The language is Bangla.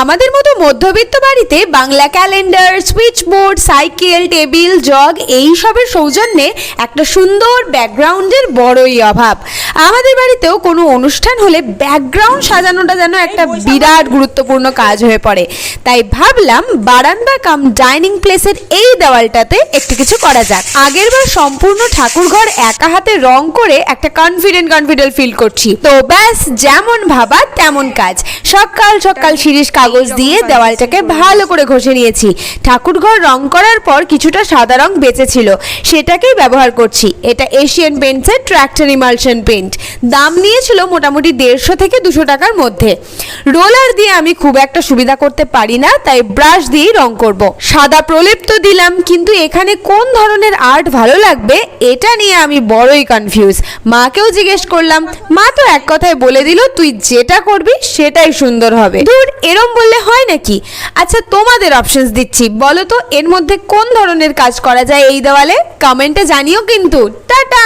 আমাদের মতো মধ্যবিত্ত বাড়িতে Bangla calendar, switch board, cycle, table, jug এই সবের সৌজন্যে একটা সুন্দর ব্যাকগ্রাউন্ডের বড়ই অভাব। আমাদের বাড়িতেও কোনো অনুষ্ঠান হলে ব্যাকগ্রাউন্ড সাজানোটা যেন একটা বিরাট গুরুত্বপূর্ণ কাজ হয়ে পড়ে। তাই ভাবলাম বারান্দা কাম ডাইনিং প্লেসের এই দেওয়ালটাতে একটু কিছু করা যাক। আগেরবার সম্পূর্ণ ঠাকুরঘর একা হাতে রং করে একটা কনফিডেন্ট ফিল করছি। তো ব্যাস, যেমন ভাবা তেমন কাজ। সকাল সকাল শিরিষ কাগজ দিয়ে দেওয়ালটাকে ভালো করে ঘষে নিয়েছি। ঠাকুরঘর রং করার পর কিছুটা সাদা রং বেঁচে ছিল, সেটাকেই ব্যবহার করছি। এটা এশিয়ান পেন্টসের ট্র্যাক্টর ইমালশন পেন্ট। দাম নিয়েছিল মোটামুটি 150 থেকে 200 টাকার মধ্যে। রোলার দিয়ে আমি খুব একটা সুবিধা করতে পারি না, তাই ব্রাশ দিয়েই রং করব। সাদা প্রলেপ তো দিলাম, কিন্তু এখানে কোন ধরনের আর্ট ভালো লাগবে এটা নিয়ে আমি বড়ই কনফিউজ। মাকেও জিজ্ঞেস করলাম, মা তো এক কথায় বলে দিল তুই যেটা করবি সেটাই সুন্দর হবে। দূর, এরম বললে হয় নাকি? আচ্ছা, তোমাদের অপশনস দিচ্ছি, বলো তো এর মধ্যে কোন ধরনের কাজ করা যায় এই দেওয়ালে? কমেন্টে জানিও কিন্তু। টাটা।